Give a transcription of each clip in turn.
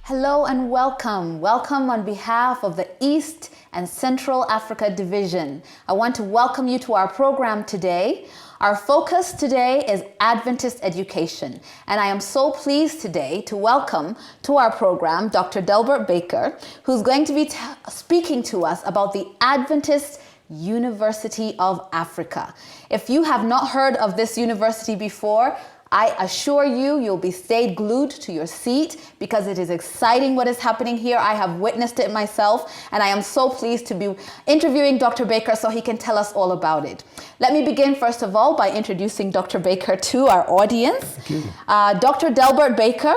Hello and welcome. Welcome on behalf of the East and Central Africa Division. I want to welcome you to our program today. Our focus today is Adventist education, and I am so pleased today to welcome to our program Dr. Delbert Baker, who's going to be speaking to us about the Adventist University of Africa. If you have not heard of this university before, I assure you, you'll be stayed glued to your seat because it is exciting what is happening here. I have witnessed it myself, and I am so pleased to be interviewing Dr. Baker so he can tell us all about it. Let me begin, first of all, by introducing Dr. Baker to our audience. Thank you. Dr. Delbert Baker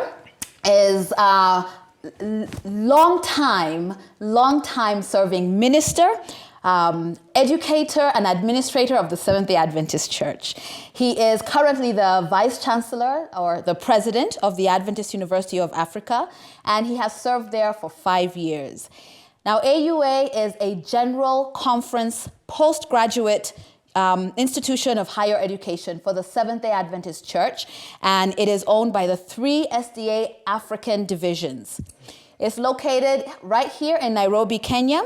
is a long-time serving minister, educator and administrator of the Seventh-day Adventist Church. He is currently the Vice-Chancellor or the President of the Adventist University of Africa, and he has served there for 5 years. Now, AUA is a general conference postgraduate institution of higher education for the Seventh-day Adventist Church, and it is owned by the 3 SDA African divisions. It's located right here in Nairobi, Kenya.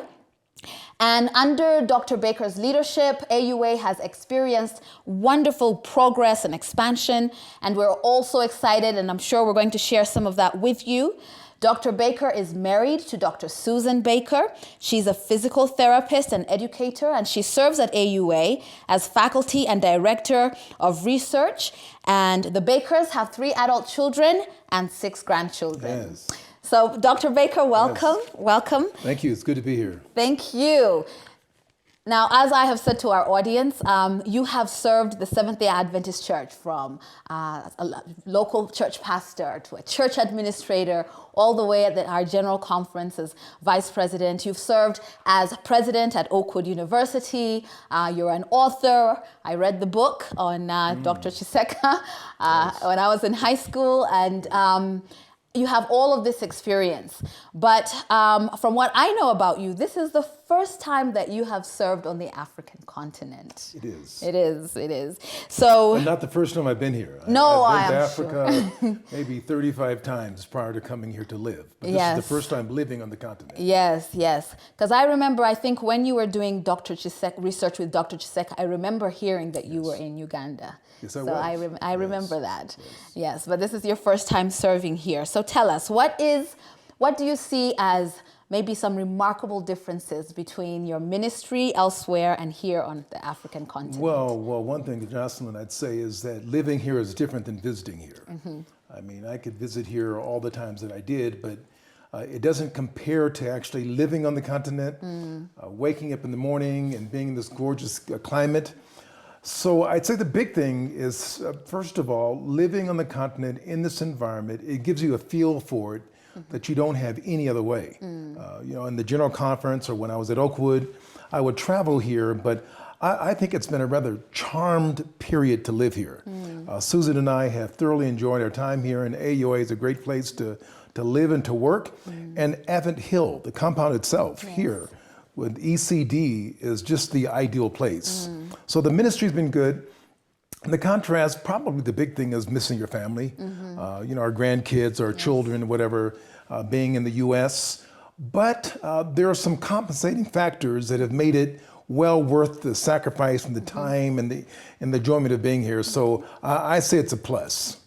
And under Dr. Baker's leadership, AUA has experienced wonderful progress and expansion, and we're also excited, and I'm sure we're going to share some of that with you. Dr. Baker is married to Dr. Susan Baker. She's a physical therapist and educator, and she serves at AUA as faculty and director of research. And the Bakers have 3 adult children and 6 grandchildren. Yes. So, Dr. Baker, welcome. Yes. Welcome. Thank you. It's good to be here. Thank you. Now, as I have said to our audience, you have served the Seventh-day Adventist Church from a local church pastor to a church administrator, all the way at our general conference as vice president. You've served as president at Oakwood University. You're an author. I read the book on Dr. Chiseka when I was in high school, and you have all of this experience, but from what I know about you, this is the first time that you have served on the African continent. It is. It is. It is. So. And not the first time I've been here. No, I've been I to am Africa sure. maybe 35 times prior to coming here to live. But this Yes. is the first time living on the continent. Yes, yes. Because I remember, I think when you were doing Dr. Chiseka, research with Dr. Chiseka, I remember hearing that you were in Uganda. Yes, I so was. I remember that. Yes, but this is your first time serving here. So tell us, what do you see as maybe some remarkable differences between your ministry elsewhere and here on the African continent? Well, one thing, Jocelyn, I'd say is that living here is different than visiting here. Mm-hmm. I mean, I could visit here all the times that I did, but it doesn't compare to actually living on the continent, waking up in the morning and being in this gorgeous climate. So I'd say the big thing is, first of all, living on the continent in this environment, it gives you a feel for it that you don't have any other way. In the general conference or when I was at Oakwood, I would travel here, but I think it's been a rather charmed period to live here. Susan and I have thoroughly enjoyed our time here, and AUA is a great place to live and to work. And Avant Hill, the compound itself here, with ECD is just the ideal place. So the ministry's been good. The contrast, probably the big thing is missing your family. Our grandkids, our children, whatever, being in the US. But there are some compensating factors that have made it well worth the sacrifice and the time and the enjoyment of being here. So I say it's a plus.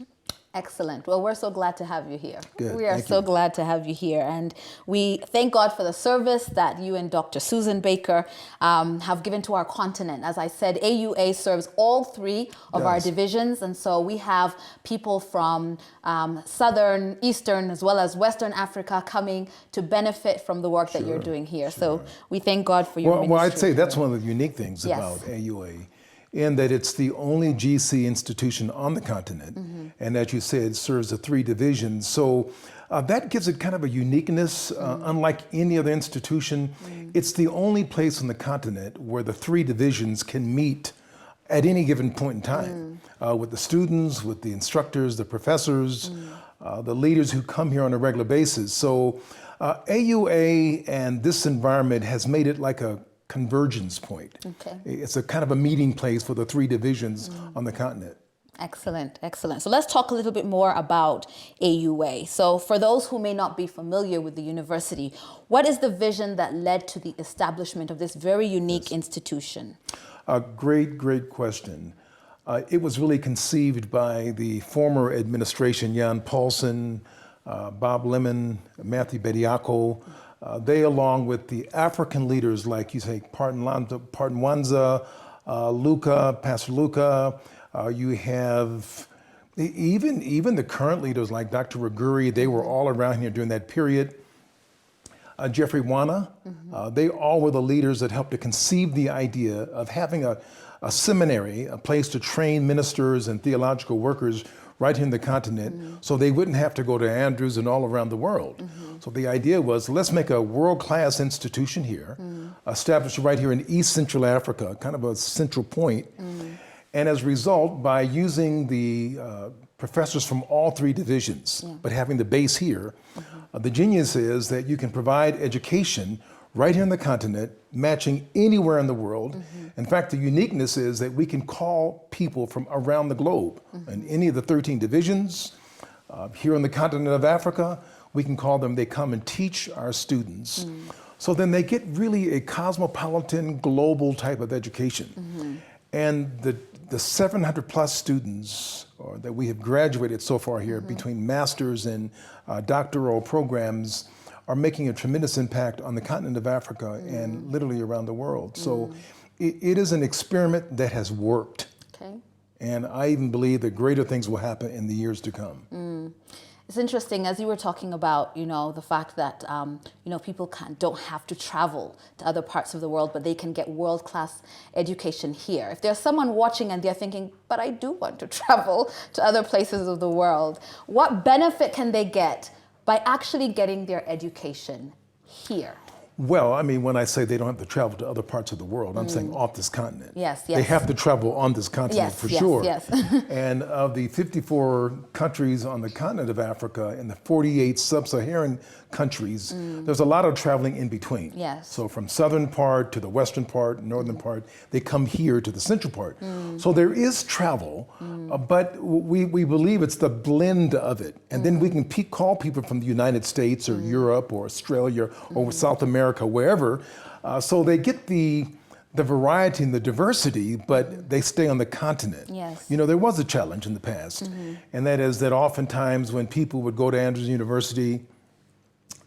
Excellent. Well, we're so glad to have you here. Good. We are Thank so you. glad to have you here. And we thank God for the service that you and Dr. Susan Baker have given to our continent. As I said, AUA serves all 3 of our divisions. And so we have people from Southern, Eastern, as well as Western Africa coming to benefit from the work that you're doing here. So we thank God for your ministry. Well, I'd say that's one of the unique things about AUA, in that it's the only GC institution on the continent, and as you said, serves the 3 divisions. So that gives it kind of a uniqueness, unlike any other institution. It's the only place on the continent where the 3 divisions can meet at any given point in time, with the students, with the instructors, the professors, the leaders who come here on a regular basis. So AUA and this environment has made it like a convergence point. Okay. It's a kind of a meeting place for the 3 divisions on the continent. Excellent, excellent. So let's talk a little bit more about AUA. So for those who may not be familiar with the university, what is the vision that led to the establishment of this very unique institution? A great question. It was really conceived by the former administration, Jan Paulsen, Bob Lemon, Matthew Bediako. They, along with the African leaders like you say, Parton Wanza, Pastor Luca, you have even the current leaders like Dr. Raguri, they were all around here during that period. Jeffrey Wana, they all were the leaders that helped to conceive the idea of having a seminary, a place to train ministers and theological workers right here in the continent, so they wouldn't have to go to Andrews and all around the world. So the idea was, let's make a world-class institution here, established right here in East Central Africa, kind of a central point. And as a result, by using the professors from all three divisions, but having the base here, the genius is that you can provide education right here in the continent, matching anywhere in the world. In fact, the uniqueness is that we can call people from around the globe, in any of the 13 divisions. Here on the continent of Africa, we can call them, they come and teach our students. So then they get really a cosmopolitan, global type of education. And the 700 plus students that we have graduated so far here, between masters and doctoral programs, are making a tremendous impact on the continent of Africa and literally around the world. So it is an experiment that has worked. Okay. And I even believe that greater things will happen in the years to come. It's interesting, as you were talking about, the fact that, people don't have to travel to other parts of the world, but they can get world-class education here. If there's someone watching and they're thinking, but I do want to travel to other places of the world, what benefit can they get by actually getting their education here? Well, I mean, when I say they don't have to travel to other parts of the world, I'm saying off this continent. Yes. They have to travel on this continent for sure. Yes. And of the 54 countries on the continent of Africa and the 48 sub-Saharan countries, there's a lot of traveling in between. Yes. So from southern part to the western part, northern part, they come here to the central part. So there is travel, but we believe it's the blend of it. And then we can call people from the United States or Europe or Australia or South America, wherever, so they get the variety and the diversity, but they stay on the continent. Yes. There was a challenge in the past, and that is that oftentimes when people would go to Andrews University,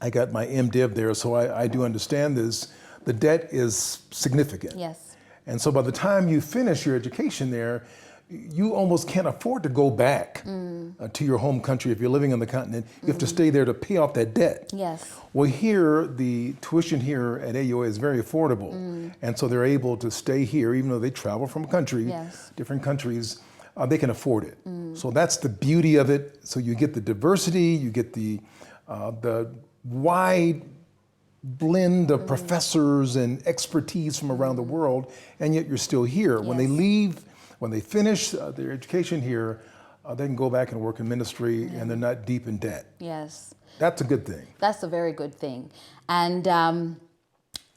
I got my MDiv there, so I do understand this, the debt is significant. Yes. And so by the time you finish your education there, you almost can't afford to go back to your home country. If you're living on the continent, you have to stay there to pay off that debt. Yes. Well, here, the tuition here at AUA is very affordable. And so they're able to stay here, even though they travel from country, different countries, they can afford it. So that's the beauty of it. So you get the diversity, you get the wide blend of professors and expertise from around the world, and yet you're still here. When they leave, when they finish their education here, they can go back and work in ministry, and they're not deep in debt. Yes. That's a good thing. That's a very good thing. And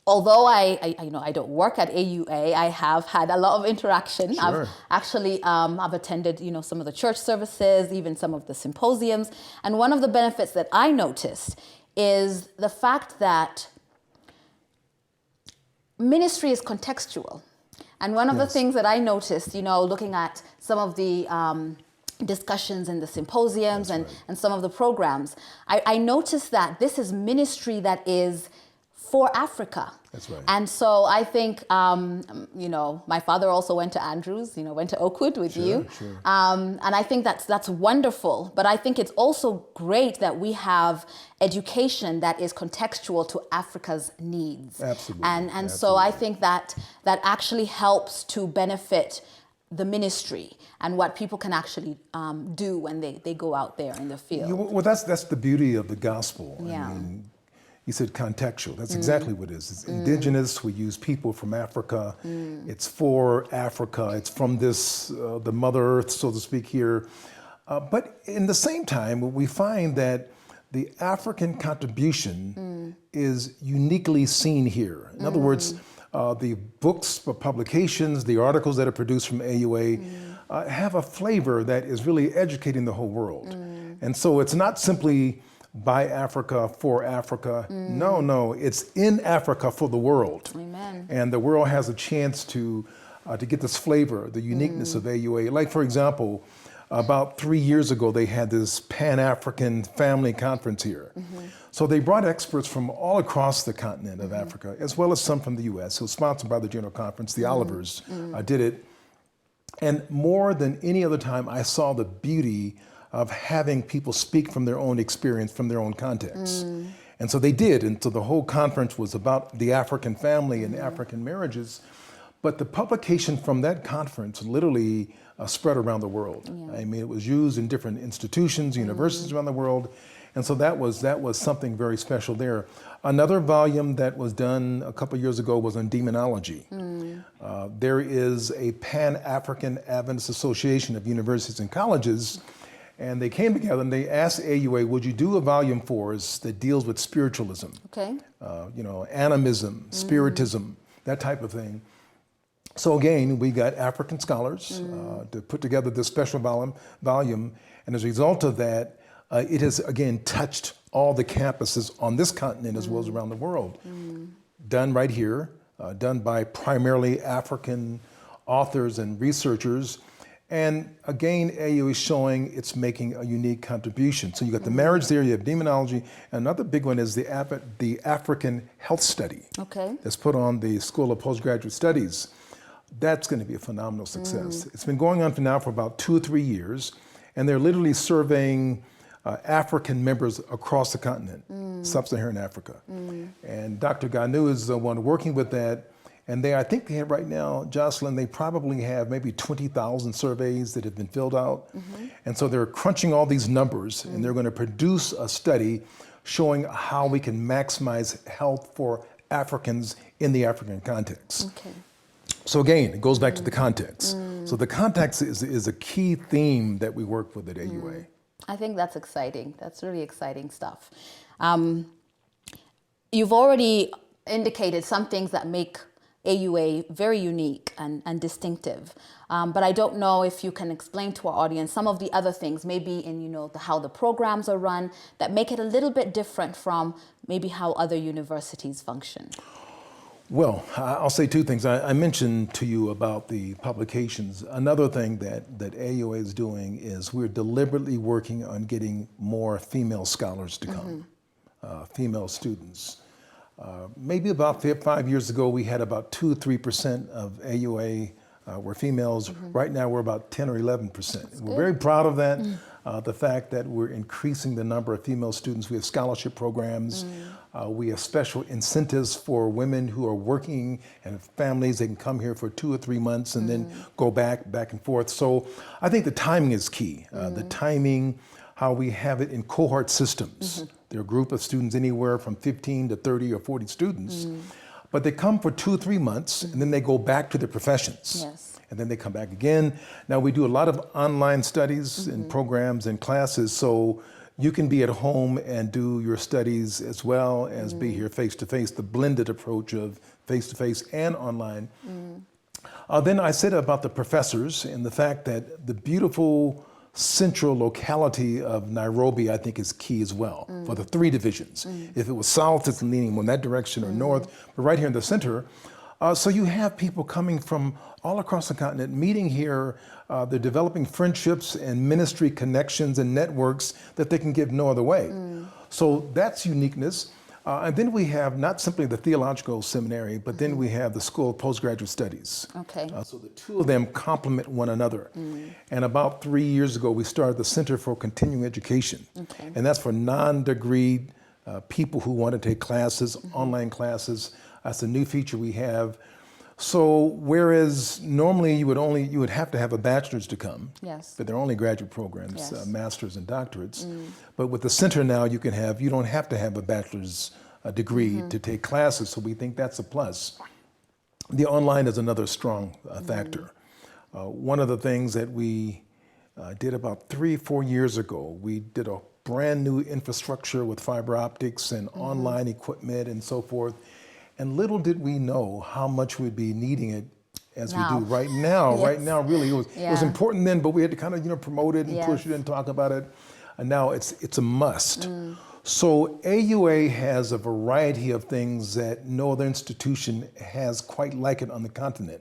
although I don't work at AUA, I have had a lot of interaction. Sure. I've attended some of the church services, even some of the symposiums. And one of the benefits that I noticed is the fact that ministry is contextual. And one of the things that I noticed, looking at some of the discussions in the symposiums and some of the programs, I noticed that this is ministry that is for Africa. That's right. And so I think, my father also went to Andrews, went to Oakwood with you. Sure. And I think that's wonderful. But I think it's also great that we have education that is contextual to Africa's needs. Absolutely. And so I think that actually helps to benefit the ministry and what people can actually do when they go out there in the field. Well, that's the beauty of the gospel. Yeah. I mean, you said contextual. That's exactly what it is. It's indigenous. We use people from Africa. It's for Africa. It's from this, the Mother Earth, so to speak, here. But in the same time, we find that the African contribution is uniquely seen here. In other words, the books, publications, the articles that are produced from AUA have a flavor that is really educating the whole world. And so it's not simply by Africa, for Africa. No, it's in Africa for the world. Amen. And the world has a chance to get this flavor, the uniqueness of AUA. Like, for example, about 3 years ago, they had this Pan-African Family Conference here. So they brought experts from all across the continent of Africa, as well as some from the US. It was sponsored by the General Conference. The Olivers did it. And more than any other time, I saw the beauty of having people speak from their own experience, from their own context. And so they did. And so the whole conference was about the African family and African marriages. But the publication from that conference literally spread around the world. I mean, it was used in different institutions, universities around the world. And so that was something very special there. Another volume that was done a couple years ago was on demonology. There is a Pan-African Adventist Association of Universities and Colleges, and they came together and they asked AUA, would you do a volume for us that deals with spiritualism? Okay. Animism, spiritism, that type of thing. So again, we got African scholars to put together this special volume, and as a result of that, it has again touched all the campuses on this continent as well as around the world. Done right here, done by primarily African authors and researchers. And again, AU is showing it's making a unique contribution. So you got the marriage there, you have demonology. Another big one is the African Health Study. Okay. That's put on the School of Postgraduate Studies. That's going to be a phenomenal success. It's been going on for about 2 or 3 years, and they're literally surveying African members across the continent, sub-Saharan Africa. And Dr. Ganu is the one working with that. And I think they have right now, Jocelyn, they probably have maybe 20,000 surveys that have been filled out. And so they're crunching all these numbers, and they're going to produce a study showing how we can maximize health for Africans in the African context. Okay. So again, it goes back to the context. So the context is a key theme that we work with at AUA. I think that's exciting. That's really exciting stuff. You've already indicated some things that make AUA very unique and distinctive. But I don't know if you can explain to our audience some of the other things, maybe in how the programs are run, that make it a little bit different from maybe how other universities function. Well, I'll say 2 things. I mentioned to you about the publications. Another thing that AUA is doing is we're deliberately working on getting more female scholars to come, female students. Maybe about 5 years ago, we had about 2 or 3% of AUA were females. Right now, we're about 10 or 11%. We're very proud of that. The fact that we're increasing the number of female students. We have scholarship programs. We have special incentives for women who are working and have families. They can come here for 2 or 3 months and then go back and forth. So I think the timing is key. The timing, how we have it in cohort systems. There are a group of students anywhere from 15 to 30 or 40 students. But they come for 2 or 3 months, and then they go back to their professions. Yes. And then they come back again. Now, we do a lot of online studies and programs and classes, so you can be at home and do your studies as well as be here face-to-face, the blended approach of face-to-face and online. Then I said about the professors and the fact that the beautiful central locality of Nairobi, I think, is key as well for the 3 divisions. If it was south, it's leaning in that direction, or north, but right here in the center. So you have people coming from all across the continent, meeting here. They're developing friendships and ministry connections and networks that they can give no other way. So that's uniqueness. And then we have not simply the theological seminary, but then we have the School of Postgraduate Studies. Okay. So the 2 of them complement one another. And about 3 years ago, we started the Center for Continuing Education. Okay. And that's for non-degreed people who want to take classes, online classes. That's a new feature we have. So whereas normally you would have to have a bachelor's to come, yes, but they're only graduate programs, yes, masters and doctorates. But with the center now, you don't have to have a bachelor's degree to take classes. So we think that's a plus. The online is another strong factor. One of the things that we did about 3 or 4 years ago, we did a brand new infrastructure with fiber optics and online equipment and so forth. And little did we know how much we'd be needing it as now. we do right now. Yes. Right now, really, it was Yeah. important then, but we had to kind of promote it and Yes. push it and talk about it. And now it's a must. So AUA has a variety of things that no other institution has quite like it on the continent.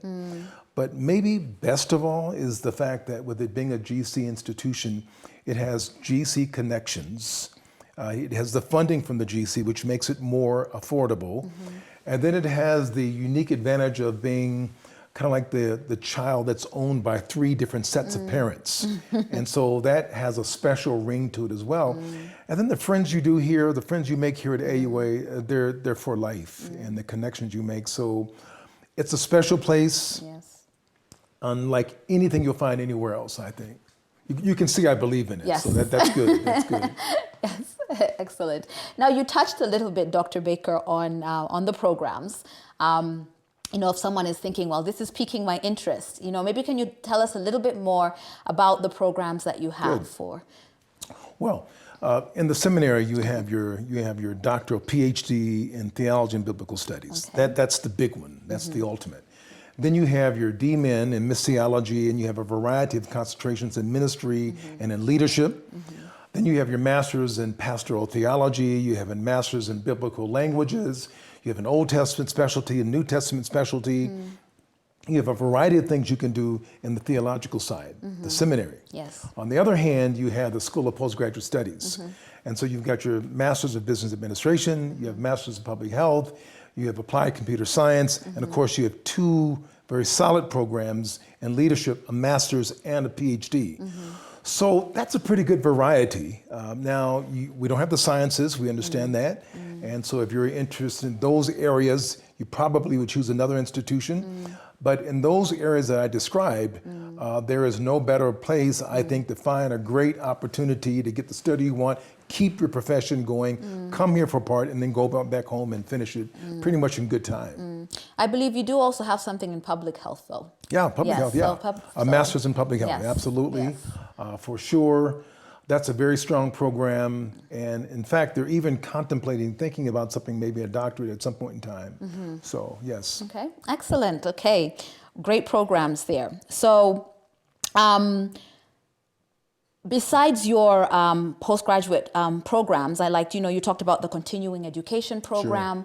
But maybe best of all is the fact that with it being a GC institution, it has GC connections. It has the funding from the GC, which makes it more affordable. And then it has the unique advantage of being kind of like the child that's owned by 3 different sets of parents. And so that has a special ring to it as well. And then the friends you do here, the friends you make here at AUA, they're for life, and the connections you make. So it's a special place, Yes. unlike anything you'll find anywhere else, I think. You can see I believe in it, Yes. so that's good, that's good. Yes, excellent. Now you touched a little bit, Dr. Baker, on the programs. If someone is thinking, well, this is piquing my interest, maybe can you tell us a little bit more about the programs that you have Good. for? Well, in the seminary, you have your doctoral PhD in theology and biblical studies. Okay. That's the big one. That's the ultimate. Then you have your DMin in missiology, and you have a variety of concentrations in ministry and in leadership. Then you have your master's in pastoral theology. You have a master's in biblical languages. You have an Old Testament specialty, a New Testament specialty. You have a variety of things you can do in the theological side, the seminary. Yes. On the other hand, you have the School of Postgraduate Studies. And so you've got your Master's of Business Administration, you have Master's of Public Health, you have Applied Computer Science, and of course you have 2 very solid programs in leadership, a Master's and a PhD. So that's a pretty good variety. Now, we don't have the sciences, we understand that. And so if you're interested in those areas, you probably would choose another institution. But in those areas that I described, there is no better place, I think, to find a great opportunity to get the study you want, keep your profession going, come here for part, and then go back home and finish it pretty much in good time. I believe you do also have something in public health, though. Yeah, public health, yeah. A master's in public health, Yes. absolutely, Yes. for sure. That's a very strong program. And in fact, they're even contemplating, thinking about something, maybe a doctorate at some point in time. So, yes. Okay, excellent. Okay, great programs there. So, besides your postgraduate programs, I liked, you talked about the continuing education program.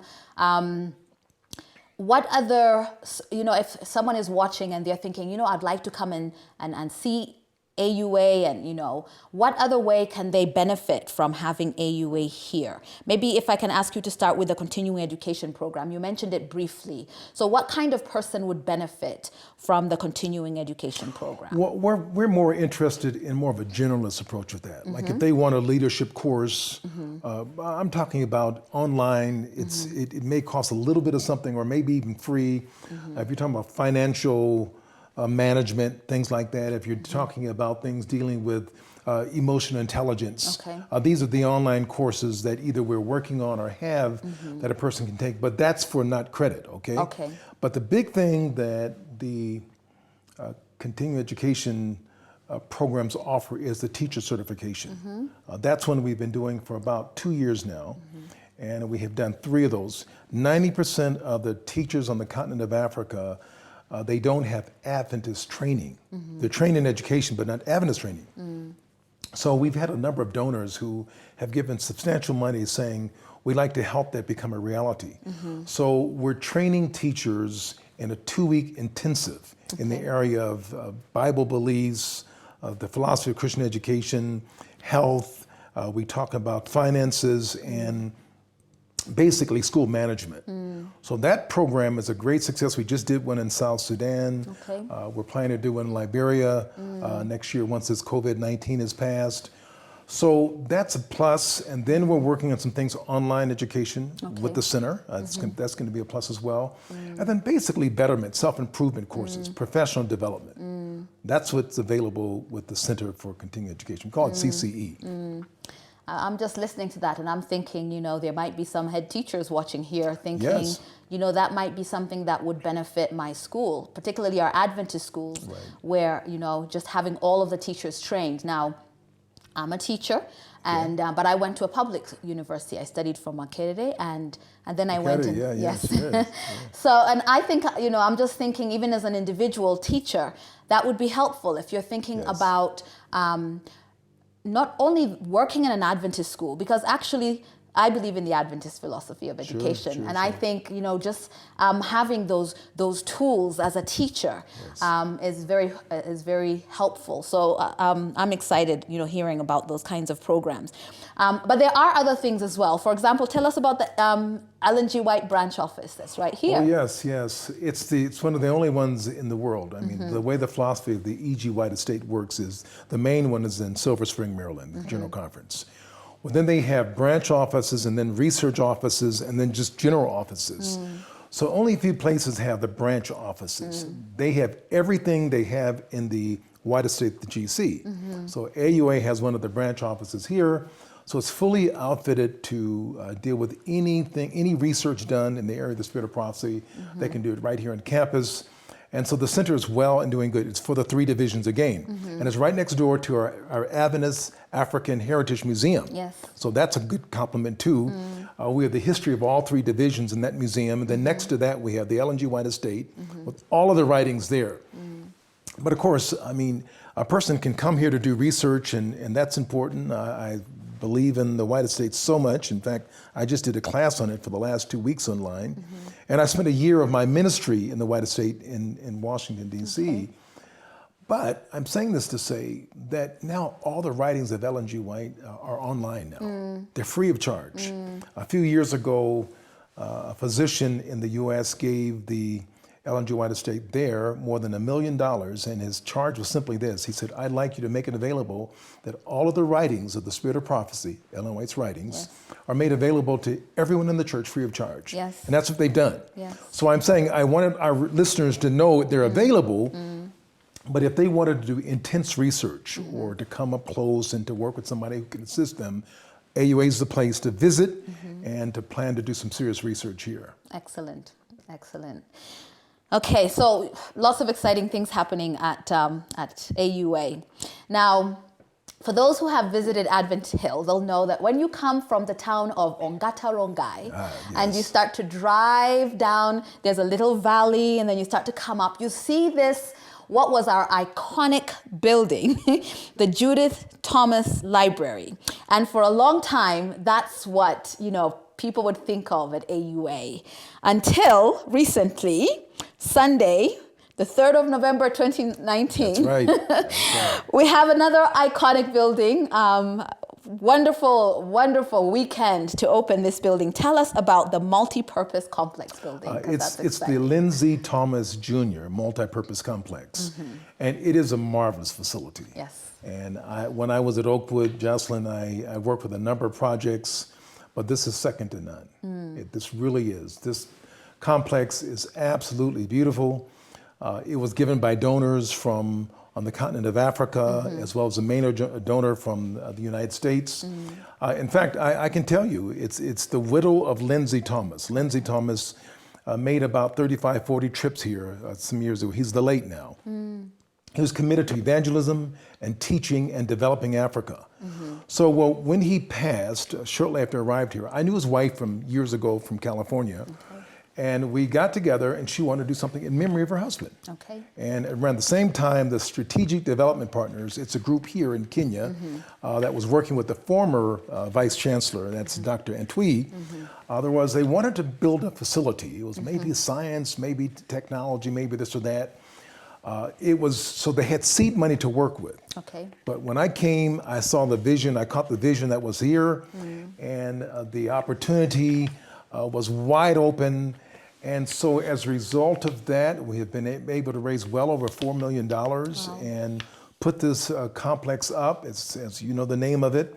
What other, if someone is watching and they're thinking, I'd like to come in and see AUA, and what other way can they benefit from having AUA here? Maybe if I can ask you to start with the continuing education program. You mentioned it briefly. So what kind of person would benefit from the continuing education program? Well, we're more interested in more of a generalist approach with that. Like if they want a leadership course, I'm talking about online. It may cost a little bit of something, or maybe even free. If you're talking about financial management, things like that. If you're talking about things dealing with emotional intelligence, these are the online courses that either we're working on or have that a person can take, but that's for not credit, okay? But the big thing that the continuing education programs offer is the teacher certification. That's one we've been doing for about 2 years now, and we have done 3 of those. 90% of the teachers on the continent of Africa, they don't have Adventist training. They're trained in education, but not Adventist training. So we've had a number of donors who have given substantial money saying, we'd like to help that become a reality. So we're training teachers in a 2-week intensive in the area of Bible beliefs, the philosophy of Christian education, health. We talk about finances and basically school management. So that program is a great success. We just did one in South Sudan. We're planning to do one in Liberia next year once this COVID-19 is passed. So that's a plus. And then we're working on some things, online education with the center. That's going to be a plus as well. And then basically betterment, self-improvement courses, professional development. That's what's available with the Center for Continuing Education. We call it CCE. I'm just listening to that and I'm thinking, there might be some head teachers watching here thinking, that might be something that would benefit my school, particularly our Adventist schools, where, just having all of the teachers trained. Now, I'm a teacher And but I went to a public university. I studied from Makerere, and then I went. And, yes. So, and I think, you know, I'm just thinking, even as an individual teacher, that would be helpful if you're thinking about not only working in an Adventist school, because actually I believe in the Adventist philosophy of education, and I think, you know, just having those tools as a teacher is very helpful. So I'm excited, you know, hearing about those kinds of programs. But there are other things as well. For example, tell us about the Ellen G. White branch office that's right here. Oh yes, yes. It's one of the only ones in the world. I mean, the way the philosophy of the E.G. White estate works is the main one is in Silver Spring, Maryland, the General Conference. Well, then they have branch offices and then research offices and then just general offices. So only a few places have the branch offices. They have everything they have in the White estate, the GC. So AUA has one of the branch offices here. So it's fully outfitted to deal with anything, any research done in the area of the spirit of prophecy. They can do it right here on campus. And so the center is well and doing good. It's for the 3 divisions again. And it's right next door to our Adventist African Heritage Museum. Yes. So that's a good compliment too. We have the history of all 3 divisions in that museum. And then next to that, we have the Ellen G. White estate with all of the writings there. But of course, I mean, a person can come here to do research, and that's important. I believe in the White estate so much. In fact, I just did a class on it for the last 2 weeks online. And I spent a year of my ministry in the White estate in Washington, D.C. But I'm saying this to say that now all the writings of Ellen G. White are online now. They're free of charge. A few years ago, a physician in the U.S. gave the Ellen G. White estate there more than $1 million, and his charge was simply this. He said, I'd like you to make it available that all of the writings of the Spirit of Prophecy, Ellen White's writings, are made available to everyone in the church free of charge. Yes. And that's what they've done. So I'm saying I wanted our listeners to know they're available, but if they wanted to do intense research or to come up close and to work with somebody who can assist them, AUA is the place to visit and to plan to do some serious research here. Excellent, excellent. Okay, so lots of exciting things happening at AUA. Now, for those who have visited Advent Hill, they'll know that when you come from the town of Ongatarongai and you start to drive down, there's a little valley, and then you start to come up, you see this, what was our iconic building, the Judith Thomas Library. And for a long time, that's what, you know, people would think of at AUA. Until recently, Sunday, the 3rd of November, 2019. That's right. We have another iconic building. Wonderful, wonderful weekend to open this building. Tell us about the MultiPurpose Complex building. It's the Lindsey Thomas Jr. MultiPurpose Complex. And it is a marvelous facility. Yes. And when I was at Oakwood, Jocelyn, I worked with a number of projects, but this is second to none. This really is. This complex is absolutely beautiful. It was given by donors from on the continent of Africa, as well as a main donor from the United States. In fact, I can tell you, it's the widow of Lindsey Thomas. Lindsey Thomas made about 35, 40 trips here some years ago. He's the late now. He was committed to evangelism and teaching and developing Africa. So, well, when he passed, shortly after I arrived here, I knew his wife from years ago from California. And we got together, and she wanted to do something in memory of her husband. And around the same time, the Strategic Development Partners, it's a group here in Kenya that was working with the former Vice-Chancellor, that's Dr. Antwi. They wanted to build a facility. It was maybe science, maybe technology, maybe this or that. So they had seed money to work with. But when I came, I saw the vision, I caught the vision that was here, and the opportunity was wide open. And so as a result of that, we have been able to raise well over $4 million and put this complex up. It's, as you know the name of it.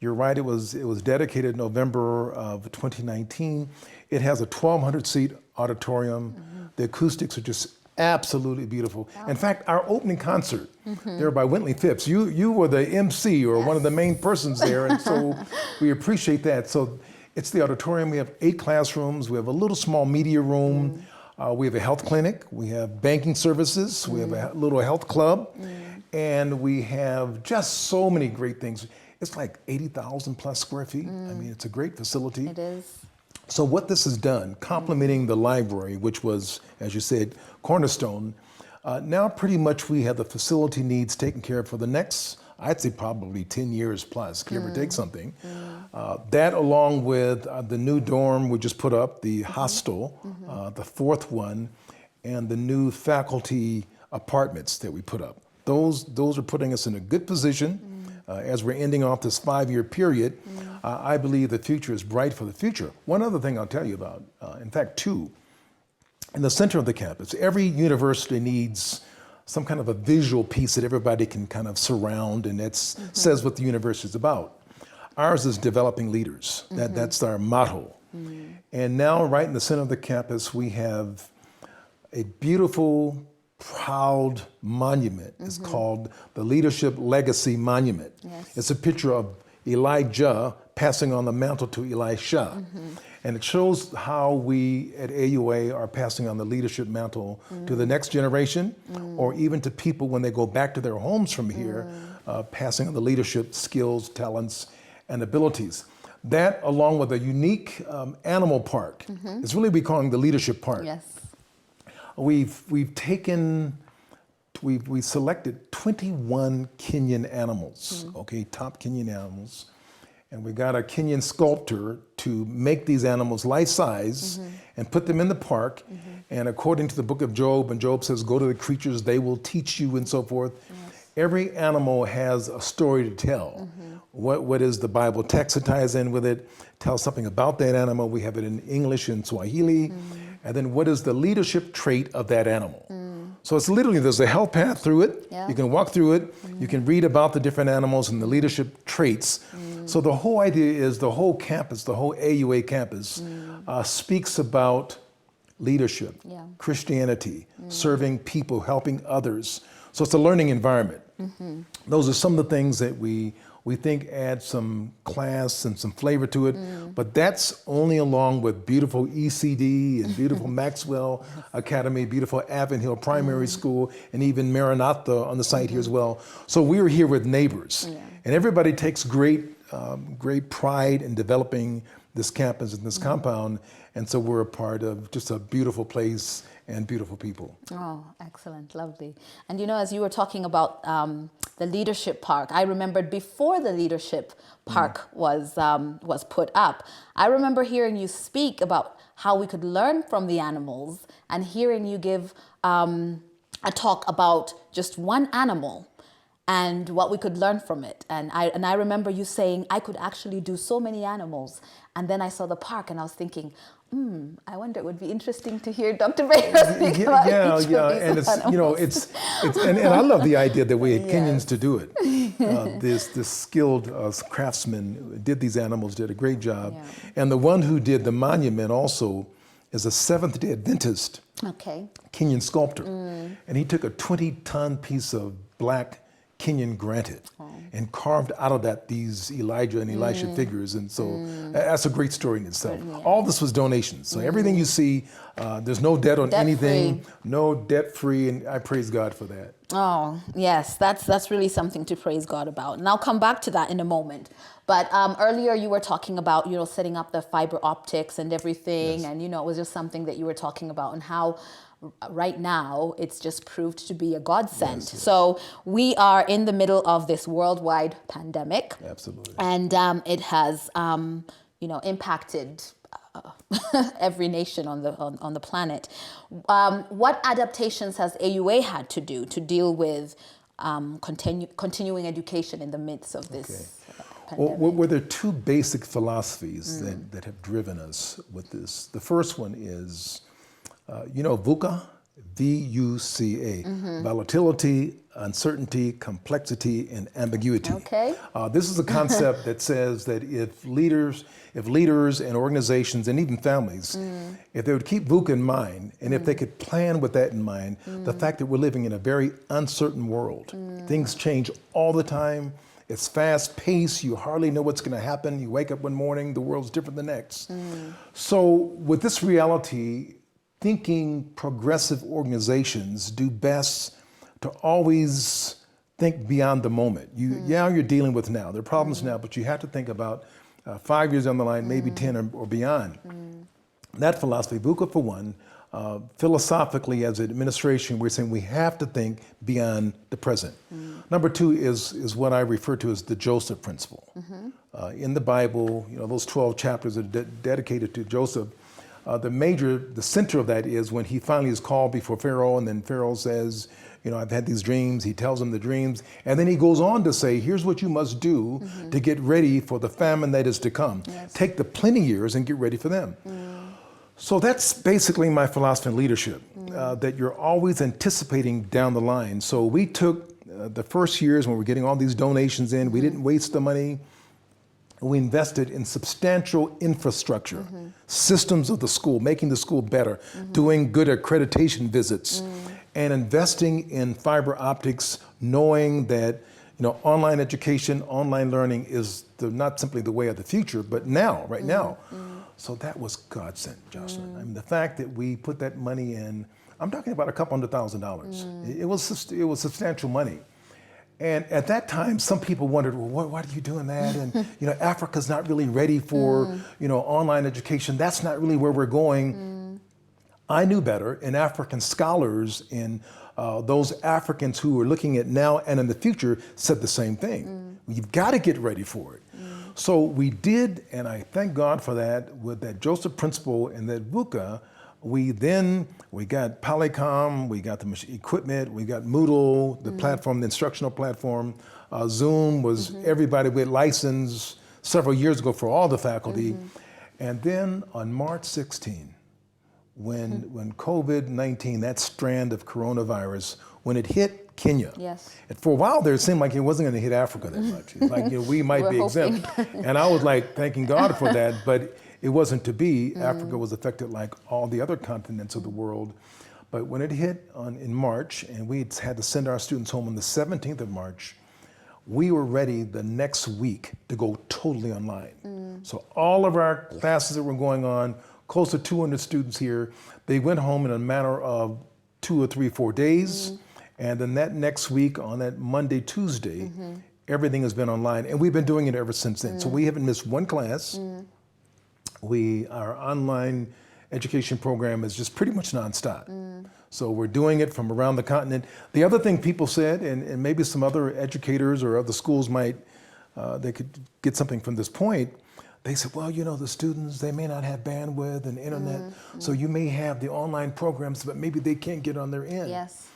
You're right, it was dedicated November of 2019. It has a 1,200-seat auditorium. The acoustics are just absolutely beautiful. In fact, our opening concert there by Wintley Phipps, you were the MC or one of the main persons there, and so we appreciate that. So it's the auditorium. We have 8 classrooms. We have a little small media room. We have a health clinic. We have banking services. We have a little health club. And we have just so many great things. It's like 80,000 plus square feet. I mean, it's a great facility. It is. So what this has done, complementing the library, which was, as you said, cornerstone, now pretty much we have the facility needs taken care of for the next, I'd say probably 10 years plus, give or take something. That along with the new dorm we just put up, the hostel, the fourth one, and the new faculty apartments that we put up. Those are putting us in a good position as we're ending off this 5-year period. I believe the future is bright for the future. One other thing I'll tell you about, in fact, two. In the center of the campus, every university needs some kind of a visual piece that everybody can kind of surround, and that says what the university is about. Ours is developing leaders. That's our motto. And now, right in the center of the campus, we have a beautiful, proud monument. It's called the Leadership Legacy Monument. Yes. It's a picture of Elijah passing on the mantle to Elisha. And it shows how we at AUA are passing on the leadership mantle to the next generation, or even to people when they go back to their homes from here, passing on the leadership skills, talents, and abilities. That, along with a unique animal park, is really we calling the Leadership Park. Yes. We've selected 21 Kenyan animals, okay, top Kenyan animals. And we got a Kenyan sculptor to make these animals life-size and put them in the park. And according to the book of Job, and Job says, go to the creatures, they will teach you, and so forth. Yes. Every animal has a story to tell. What is the Bible text that ties in with it? Tells something about that animal. We have it in English and Swahili. And then what is the leadership trait of that animal? So it's literally, there's a health path through it. Yeah. You can walk through it. You can read about the different animals and the leadership traits. So the whole idea is the whole campus, the whole AUA campus speaks about leadership, Christianity, serving people, helping others. So it's a learning environment. Those are some of the things that we think add some class and some flavor to it, but that's only along with beautiful ECD and beautiful Maxwell Academy, beautiful Avon Hill Primary School, and even Maranatha on the site here as well. So we're here with neighbors, and everybody takes great pride in developing this campus and this compound, and so we're a part of just a beautiful place and beautiful people. Oh, excellent, lovely. And you know, as you were talking about the leadership park, I remembered before the leadership park was put up, I remember hearing you speak about how we could learn from the animals, and hearing you give a talk about just one animal and what we could learn from it. And I remember you saying, I could actually do so many animals. And then I saw the park and I was thinking, I wonder, it would be interesting to hear Dr. Baker speak about each of these and it's, animals. you know, it's and I love the idea that we had Kenyans to do it. This skilled craftsman did these animals, did a great job. Yeah. And the one who did the monument also is a Seventh-day Adventist Kenyan sculptor. And he took a 20-ton piece of black Kenyan granite and carved out of that these Elijah and Elisha figures. And so that's a great story in itself. All this was donations. So everything you see, there's no debt on anything, no debt free, and I praise God for that. Oh, yes, that's really something to praise God about. And I'll come back to that in a moment. But earlier you were talking about, you know, setting up the fiber optics and everything. And, you know, it was just something that you were talking about, and how right now it's just proved to be a godsend. So we are in the middle of this worldwide pandemic. Absolutely. And it has, you know, impacted every nation on the planet. What adaptations has AUA had to do to deal with continuing education in the midst of this pandemic? Well, there are two basic philosophies that have driven us with this. The first one is, you know, VUCA, V-U-C-A, volatility, uncertainty, complexity, and ambiguity. This is a concept that says that if leaders and organizations and even families, if they would keep VUCA in mind, and if they could plan with that in mind, the fact that we're living in a very uncertain world, things change all the time. It's fast paced, you hardly know what's gonna happen. You wake up one morning, the world's different the next. So with this reality, thinking progressive organizations do best to always think beyond the moment. You're dealing with now. There are problems now, but you have to think about 5 years down the line, maybe 10 or beyond. That philosophy, VUCA for one, philosophically as an administration, we're saying we have to think beyond the present. Number two is what I refer to as the Joseph principle. In the Bible, those 12 chapters are dedicated to Joseph. The center of that is when he finally is called before Pharaoh, and then Pharaoh says, I've had these dreams. He tells him the dreams. And then he goes on to say, here's what you must do to get ready for the famine that is to come. Yes. Take the plenty years and get ready for them. So that's basically my philosophy in leadership, that you're always anticipating down the line. So we took the first years when we're getting all these donations in, we didn't waste the money. We invested in substantial infrastructure, systems of the school, making the school better, doing good accreditation visits, and investing in fiber optics, knowing that online education, online learning is not simply the way of the future, but now, right now. So that was God sent, Jocelyn. I mean, the fact that we put that money in, I'm talking about a couple $100,000. It was substantial money. And at that time, some people wondered, well, why are you doing that? And Africa's not really ready for online education. That's not really where we're going. I knew better, and African scholars and those Africans who are looking at now and in the future said the same thing. You've got to get ready for it. So we did, and I thank God for that, with that Joseph principle and that VUCA. We got Polycom, we got the equipment, we got Moodle, the platform, the instructional platform. Zoom was everybody with license several years ago for all the faculty. And then on March 16, when COVID-19, that strand of coronavirus, when it hit Kenya. Yes. And for a while there, it seemed like it wasn't going to hit Africa that much. It's like, we might be exempt. And I was like thanking God for that, but it wasn't to be. Africa was affected like all the other continents of the world. But when it hit in March, and we had to send our students home on the 17th of March, we were ready the next week to go totally online. So all of our classes that were going on, close to 200 students here, they went home in a matter of 2 or 3, 4 days. And then that next week, on that Monday, Tuesday, everything has been online. And we've been doing it ever since then. So we haven't missed one class. Our online education program is just pretty much nonstop. So we're doing it from around the continent. The other thing people said, and maybe some other educators or other schools they could get something from this point. They said, well, the students, they may not have bandwidth and internet. So you may have the online programs, but maybe they can't get on their end. Yes.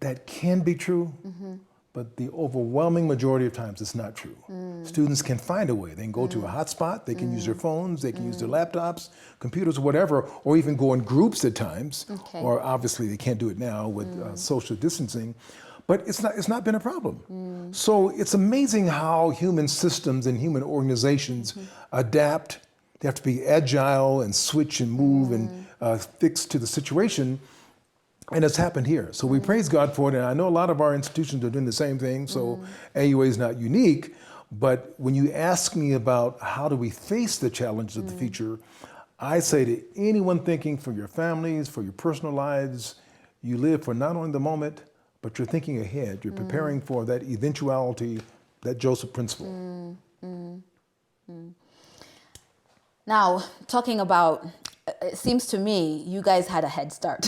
That can be true, but the overwhelming majority of times it's not true. Students can find a way. They can go to a hotspot, they can use their phones, they can use their laptops, computers, whatever, or even go in groups at times, or obviously they can't do it now with social distancing, but it's not been a problem. So it's amazing how human systems and human organizations adapt. They have to be agile and switch and move and fix to the situation. And it's happened here. So we praise God for it. And I know a lot of our institutions are doing the same thing. So AUA is not unique. But when you ask me about how do we face the challenges of the future, I say to anyone thinking for your families, for your personal lives, you live for not only the moment, but you're thinking ahead. You're preparing for that eventuality, that Joseph principle. Now, talking about, it seems to me you guys had a head start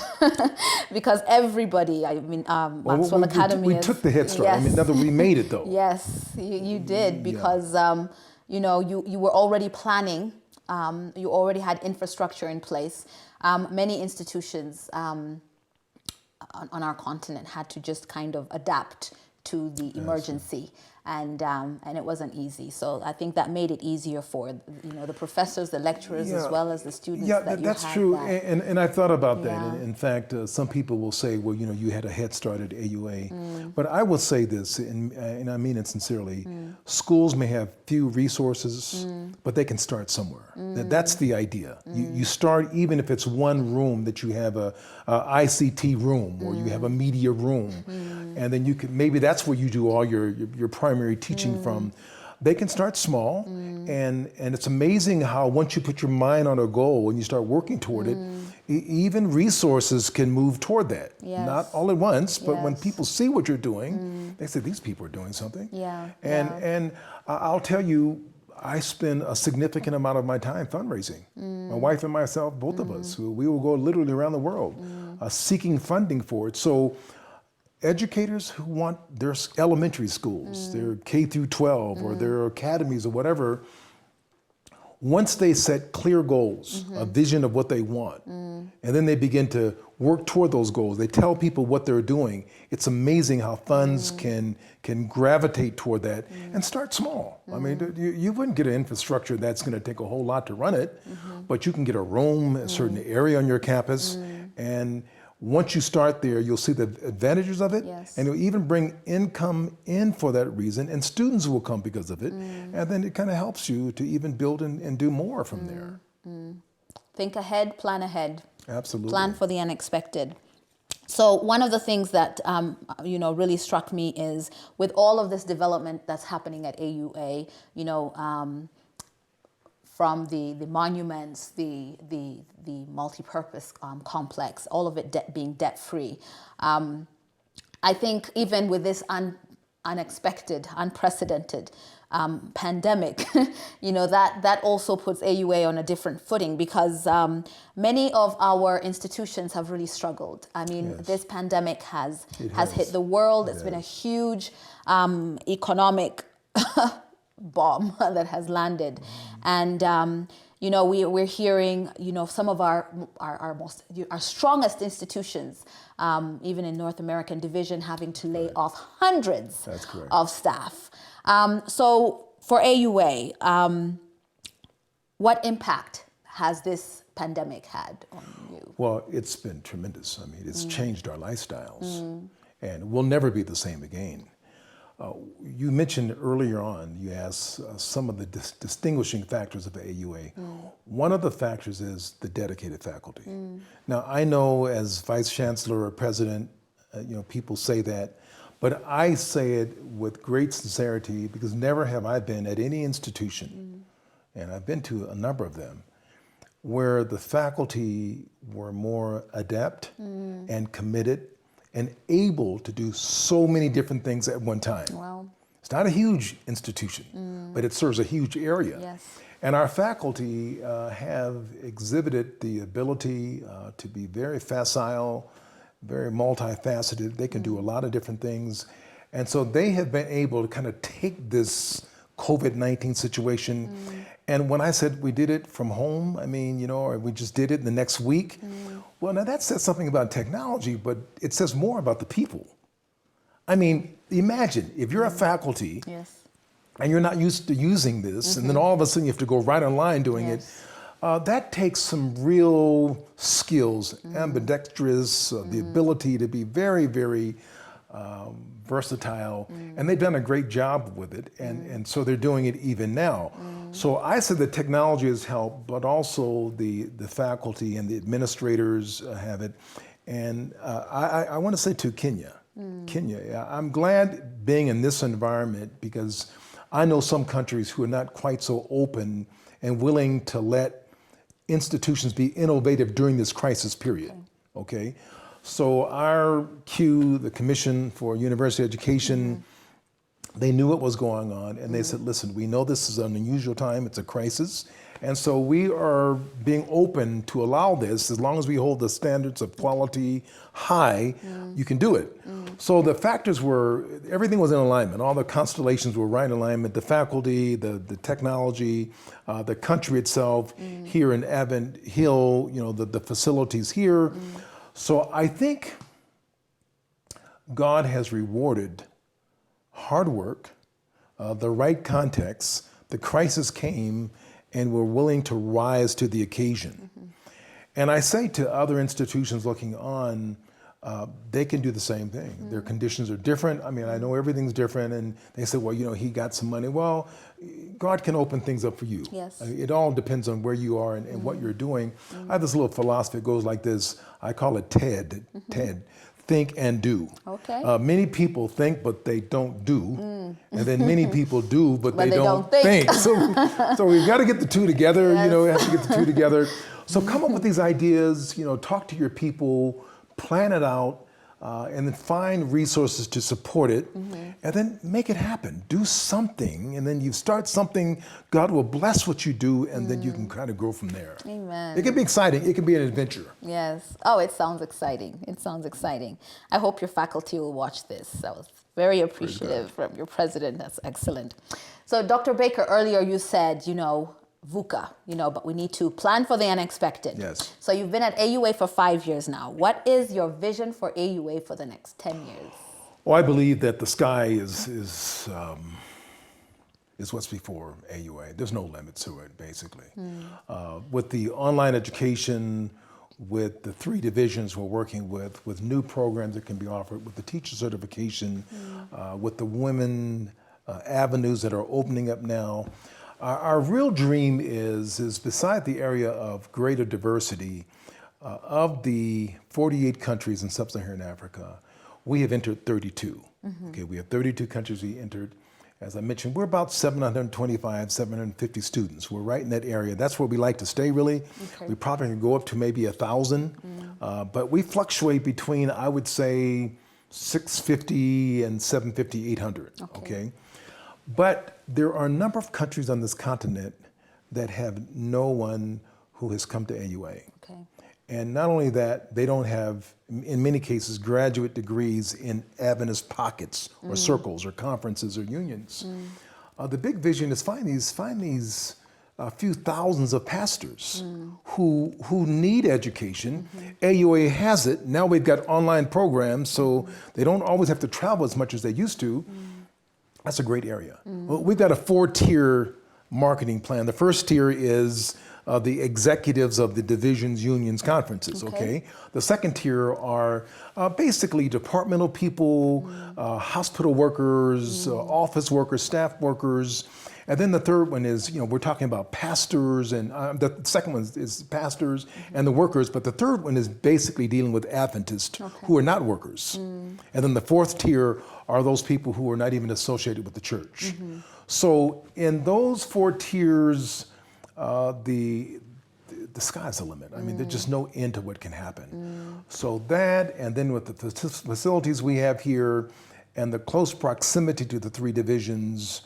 because everybody, Maxwell Academy. We took the head start. Yes. In other words, we made it though. Yes, you did because you were already planning. You already had infrastructure in place. Many institutions on our continent had to just kind of adapt to the emergency. And it wasn't easy. So I think that made it easier for the professors, the lecturers, as well as the students. Yeah, that's true. And I thought about that. And in fact, some people will say, well, you had a head start at AUA. But I will say this, and I mean it sincerely, schools may have few resources, but they can start somewhere. That's the idea. You start, even if it's one room, that you have a ICT room, or you have a media room. And then maybe that's where you do all your primary teaching from. they can start small, and it's amazing how once you put your mind on a goal and you start working toward it, even resources can move toward that. Yes. Not all at once, but when Yes. people see what you're doing, they say, these people are doing something. Yeah. And I'll tell you, I spend a significant amount of my time fundraising. My wife and myself, both of us, we will go literally around the world seeking funding for it. So educators who want their elementary schools, their K through 12 or their academies or whatever, once they set clear goals, a vision of what they want, and then they begin to work toward those goals, they tell people what they're doing, it's amazing how funds can gravitate toward that and start small. I mean, you wouldn't get an infrastructure that's going to take a whole lot to run it, but you can get a room, a certain area on your campus, and once you start there, you'll see the advantages of it, Yes. and you'll even bring income in for that reason, and students will come because of it, and then it kind of helps you to even build and do more from there. Think ahead, plan ahead. Absolutely. Plan for the unexpected. So one of the things that really struck me is with all of this development that's happening at AUA, from the monuments, the multi-purpose complex, all of it being debt-free. I think even with this unexpected, unprecedented pandemic, that also puts AUA on a different footing because many of our institutions have really struggled. I mean, Yes. this pandemic has hit the world. It's been a huge economic bomb that has landed. And, we're hearing, some of our strongest institutions, even in North American division, having to lay off hundreds That's correct. of staff. So for AUA, what impact has this pandemic had on you? Well, it's been tremendous. I mean, it's changed our lifestyles, and we'll never be the same again. You mentioned earlier on, you asked some of the distinguishing factors of the AUA. One of the factors is the dedicated faculty. Now, I know as Vice-Chancellor or President, people say that, but I say it with great sincerity because never have I been at any institution, and I've been to a number of them, where the faculty were more adept and committed and able to do so many different things at one time. Wow. It's not a huge institution, but it serves a huge area. Yes. And our faculty have exhibited the ability to be very facile, very multifaceted. They can do a lot of different things. And so they have been able to kind of take this COVID-19 situation. And when I said we did it from home, I mean, or we just did it the next week. Well, now that says something about technology, but it says more about the people. I mean, imagine if you're a faculty Yes. and you're not used to using this, and then all of a sudden you have to go right online doing it. That takes some real skills, ambidextrous, the ability to be very, very versatile, and they've done a great job with it, and so they're doing it even now. So I said the technology has helped, but also the faculty and the administrators have it. And I want to say to Kenya, I'm glad being in this environment because I know some countries who are not quite so open and willing to let institutions be innovative during this crisis period, okay? So our Q, the Commission for University Education, they knew what was going on and they said, listen, we know this is an unusual time, it's a crisis, and so we are being open to allow this as long as we hold the standards of quality high, you can do it. So the factors were, everything was in alignment, all the constellations were right in alignment, the faculty, the technology, the country itself, here in Avent Hill, the facilities here. So I think God has rewarded hard work, the right context, the crisis came, and we're willing to rise to the occasion. And I say to other institutions looking on, they can do the same thing. Their conditions are different. I mean, I know everything's different, and they say, well, he got some money. Well, God can open things up for you. Yes. It all depends on where you are and what you're doing. I have this little philosophy that goes like this. I call it TED. TED. think, and do. Okay. Many people think, but they don't do. And then many people do, but they don't think. So we've got to get the two together, you know, we have to get the two together. So come up with these ideas, you know, talk to your people, plan it out, and then find resources to support it, and then make it happen. Do something, and then you start something, God will bless what you do, and then you can kind of grow from there. Amen. It can be exciting. It can be an adventure. Yes. Oh, it sounds exciting. It sounds exciting. I hope your faculty will watch this. I was very appreciative from your president. That's excellent. So, Dr. Baker, earlier you said, you know, VUCA, you know, but we need to plan for the unexpected. Yes. So you've been at AUA for 5 years now. What is your vision for AUA for the next 10 years? Well, I believe that the sky is what's before AUA. There's no limit to it, basically. With the online education, with the 3 divisions we're working with new programs that can be offered, with the teacher certification, with the women avenues that are opening up now, our real dream is beside the area of greater diversity, of the 48 countries in sub-Saharan Africa, we have entered 32. Okay, we have 32 countries we entered. As I mentioned, we're about 725, 750 students. We're right in that area. That's where we like to stay, really. Okay. We probably can go up to maybe 1,000, but we fluctuate between, I would say, 650 and 750, 800, okay? But there are a number of countries on this continent that have no one who has come to AUA. Okay. And not only that, they don't have, in many cases, graduate degrees in Adventist pockets or circles or conferences or unions. The big vision is find these few thousands of pastors who need education. AUA has it. Now we've got online programs, so they don't always have to travel as much as they used to. That's a great area. Well, we've got a 4-tier marketing plan. The first tier is the executives of the divisions, unions, conferences, okay? The second tier are basically departmental people, hospital workers, office workers, staff workers. And then the third one is, you know, we're talking about pastors, and the second one is pastors and the workers, but the third one is basically dealing with Adventists who are not workers. And then the fourth tier are those people who are not even associated with the church. So in those 4 tiers, the sky's the limit. I mean, there's just no end to what can happen. So that, and then with the facilities we have here and the close proximity to the 3 divisions,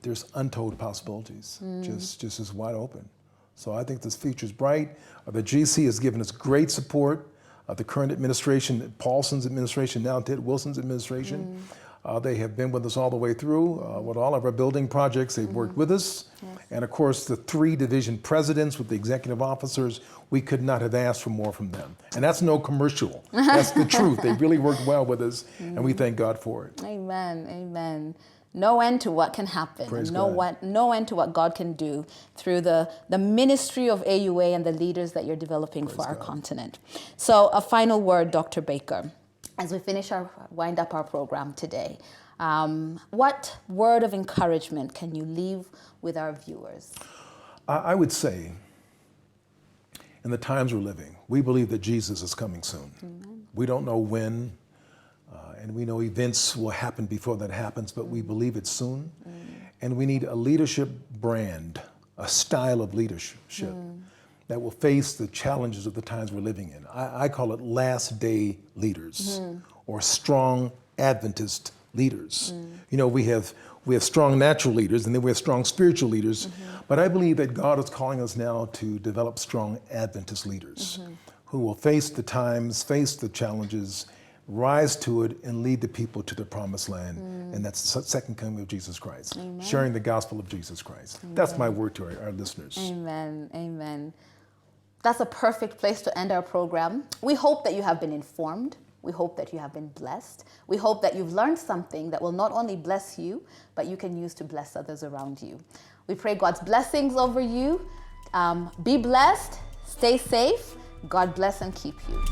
there's untold possibilities, just as wide open. So I think this future's bright. The GC has given us great support. The current administration, Paulson's administration, now Ted Wilson's administration, they have been with us all the way through. With all of our building projects, they've worked with us. And of course, the 3 division presidents with the executive officers, we could not have asked for more from them. And that's no commercial. That's the truth. They really worked well with us, and we thank God for it. Amen, amen. No end to what can happen. No end to what God can do through the ministry of AUA and the leaders that you're developing for our continent. So a final word, Dr. Baker, as we wind up our program today. What word of encouragement can you leave with our viewers? I would say, in the times we're living, we believe that Jesus is coming soon. We don't know when. And we know events will happen before that happens, but we believe it's soon. And we need a leadership brand, a style of leadership that will face the challenges of the times we're living in. I call it last day leaders or strong Adventist leaders. You know, we have strong natural leaders and then we have strong spiritual leaders, but I believe that God is calling us now to develop strong Adventist leaders who will face the times, face the challenges, rise to it, and lead the people to the promised land. And that's the second coming of Jesus Christ, sharing the gospel of Jesus Christ. That's my word to our listeners. Amen, amen. That's a perfect place to end our program. We hope that you have been informed. We hope that you have been blessed. We hope that you've learned something that will not only bless you, but you can use to bless others around you. We pray God's blessings over you. Be blessed, stay safe. God bless and keep you.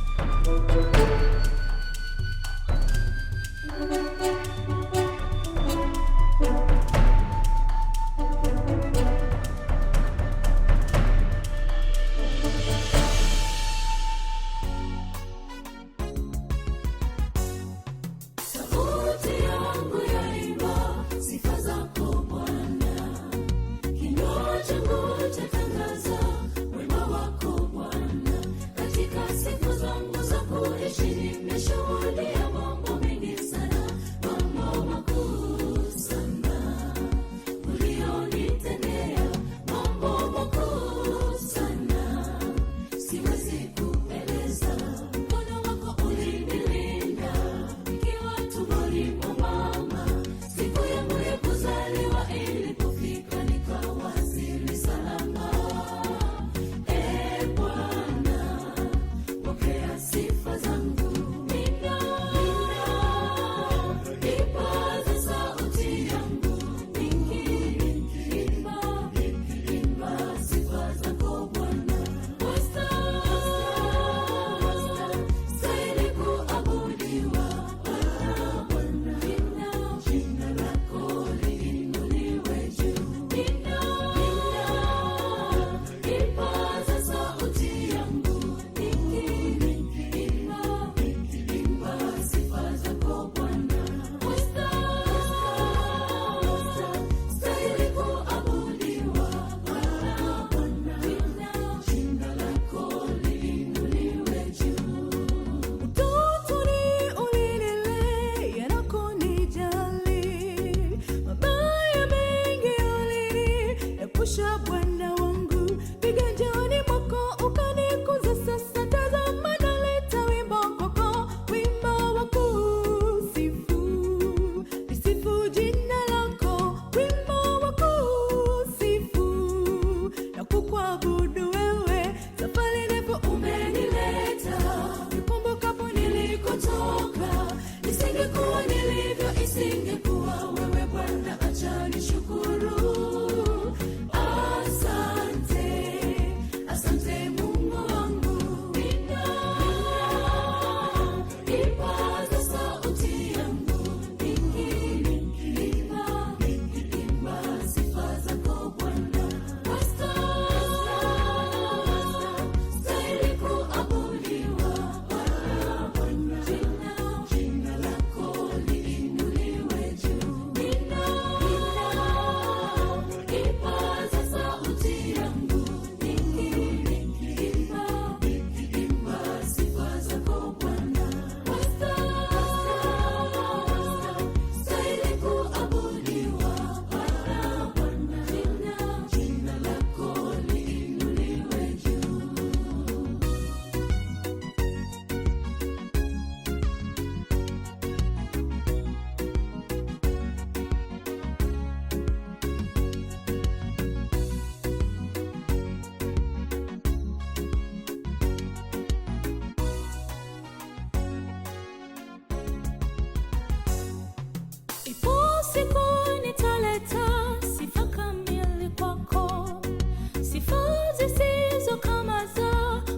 kukuabudu wewe. Safari ndefu umenileta, nikumbukapo nilikotoka. Nisingekuwa nilivyo, isingekuwa wewe Bwana, acha nishukuru. Asante, asante Mungu wangu. Ipaza sauti yangu, nikiimba sifa zako Bwana. Stahili kuabudiwa Bwana. Jina lako liinuliwe juu. Ipaza sauti yangu, nikiimba sifa zako Bwana. Stahili kuabudiwa Bwana. Jina lako liinuliwe juu. Ipo siku nitaleta sifa kamili kwako, sifa zisizo kama za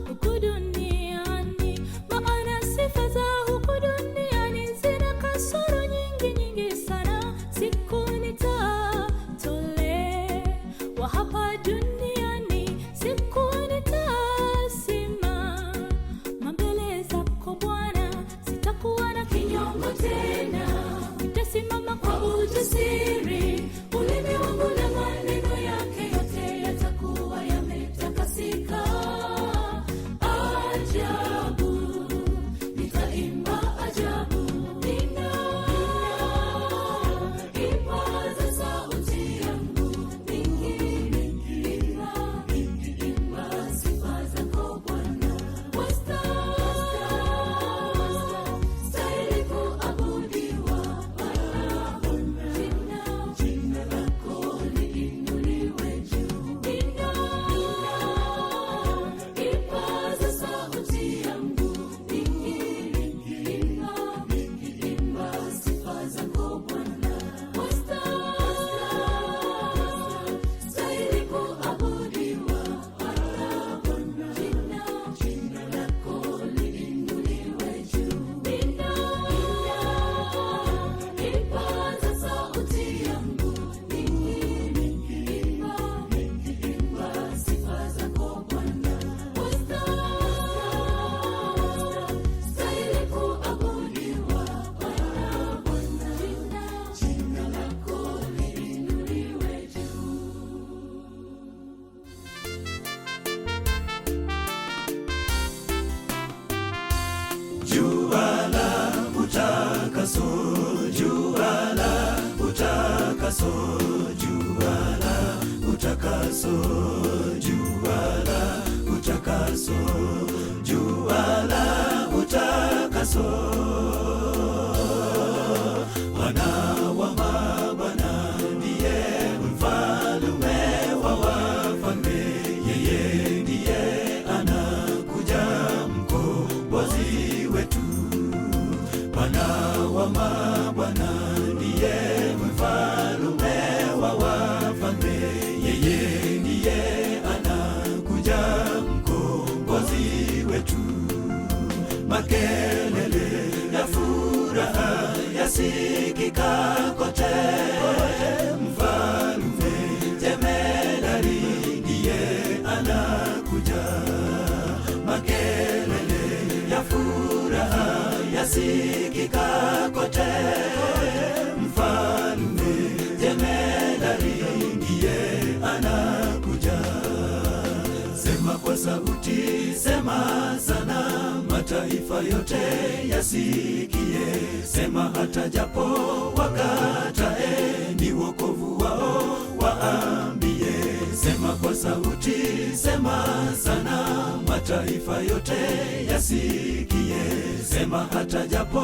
huku duniani, maana sifa za huku duniani zina kasoro nyingi sana. Siku nitatolewa hapa duniani, siku nitasimama mbele zako Bwana, sitakuwa na kinyongo tena. Nitasimama kwa ujasiri, ulimi wangu na maneno yake yote yatakuwa yametakasika. Ajabu, nitaimba ajabu. Ipaza sauti yangu, nikiimba sifa zako Bwana. Stahili kuabudiwa Bwana. Jina lako liinuliwe juu. Ipaza sauti yangu, nikiimba sifa zako Bwana. Stahili kuabudiwa Bwana. Jina lako liinuliwe juu. Ipaza sauti yangu, nikiimba sifa zako Bwana. Stahili kuabudiwa Bwana. Jina lako liinuliwe juu. Jua la utakaso, jua la utakaso, jua la utakaso, jua la utakaso, jua la utakaso. Bwana wa mabwana ndiye mfalme wa wafalme, yeye ndiye anakuja, mkombozi wetu. Bwana wa mabwana ndiye mfalme wa wafalme, yeye ndiye anakuja, mkombozi wetu. Makelele ya furaha yasikika kote, mfalme jemedari ndiye anakuja. Makelele ya furaha yasikika kote, mfalme jemedari ndiye anakuja. Sema kwa sauti, sema sana, mataifa yote yasikie. Sema hata japo wakatae, ni wokovu wao waambie. Sema kwa sauti, sema sana, mataifa yote yasikie. Sema hata japo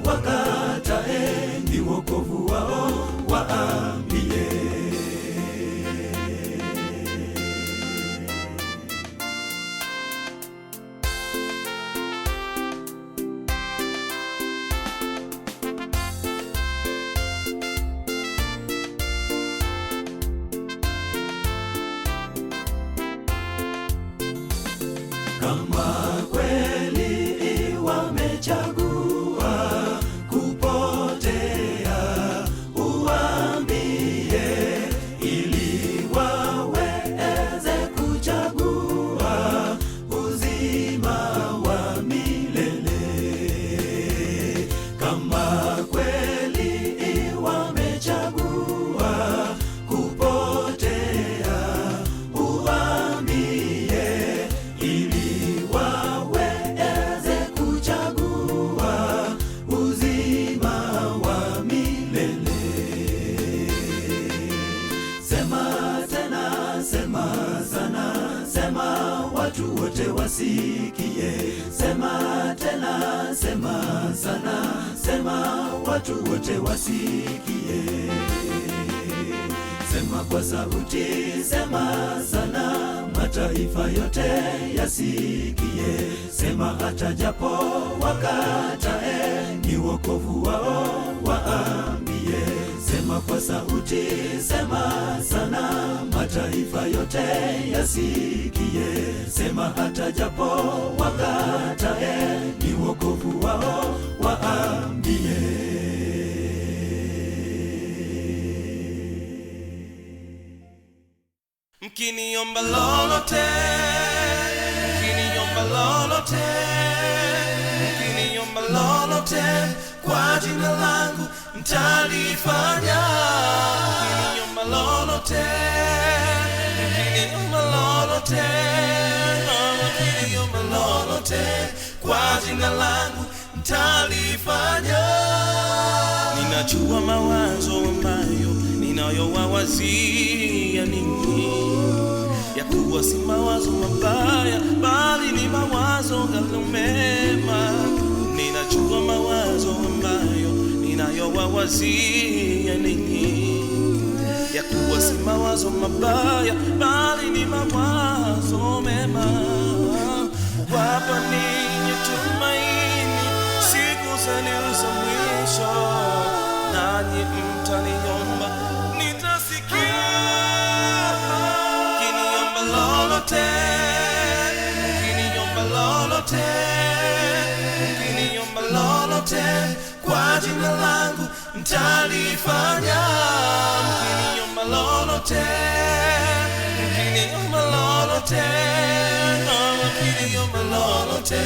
wakatae, ni wokovu wao waambie. Kama kweli wamechagua kupotea, uambie ili waweze kuchagua uzima wa milele. Kama kweli wamechagua kupotea, uambie ili waweze kuchagua uzima wa milele. Sema tena, sema sana, sema watu wote wasikie. Sema tena, sema sana, sema watu wote wasikie. Sema kwa sauti, sema sana, mataifa yote yasikie. Sema hata japo wakatae, ni wokovu wao waambie. Sema kwa sauti, sema sana, mataifa yote yasikie. Sema hata japo wakatae, ni wokovu wao waambie. Mkiniomba lolote, mkiniomba lolote, mkiniomba lolote, kwa jina langu mtalifanya. Mkiniomba lolote, mkiniomba lolote, mkiniomba lolote, kwa jina langu mtalifanya. Ninajua mawazo ambayo ninayowawazia ninyi, ya kuwa si mawazo mabaya, bali ni mawazo yaliyo mema. Ninajua mawazo ambayo ninayowawazia ninyi, ya kuwa si mawazo mabaya, bali ni mawazo mema. Wapa ninyi tumaini siku zenu za mwisho, nanyi mtaniomba nitasikia. Mkiniomba lolote, mkiniomba lolote, mkiniomba lolote, kwa jina langu mtalifanya. Mkiniomba lolote, mkiniomba lolote, mkiniomba lolote,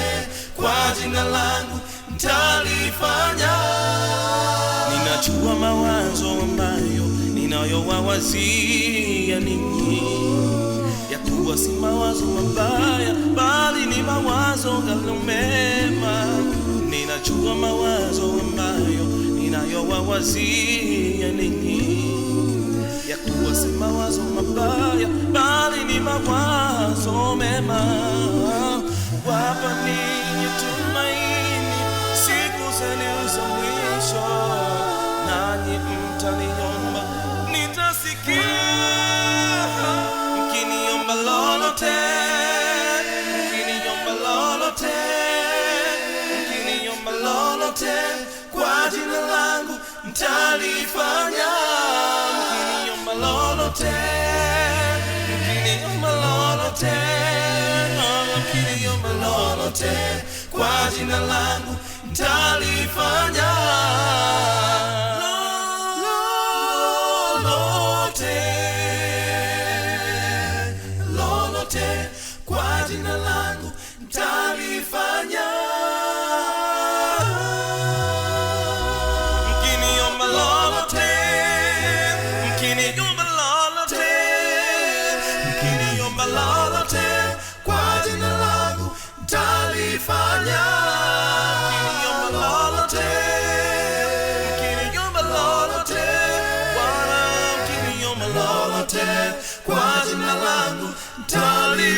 kwa jina langu mtalifanya. Ninajua mawazo ambayo ninayowawazia ninyi, ya kuwa si mawazo mabaya, bali ni mawazo yaliyo mema. Ninajua mawazo ambayo ninayowawazia ninyi, ya kuwa si mawazo mabaya, bali ni mawazo mema. Wapa ninyi tumaini siku zenu za mwisho, nanyi mtaniomba nitasikia. Mkiniomba lolote, mkiniomba lolote, mkiniomba lolote, kwa jina langu mtalifanya. Mkiniomba lolote, mkiniomba lolote, mkiniomba lolote, kwa jina langu mtalifanya. Lolote, lolote, kwa jina langu mtalifanya. Mkiniomba lolote, mkiniomba lolote, mkiniomba lolote, kwa jina langu mtalifanya. Mkiniomba lolote, mkiniomba lolote, Bwana, mkiniomba lolote, kwa jina langu mtalifanya.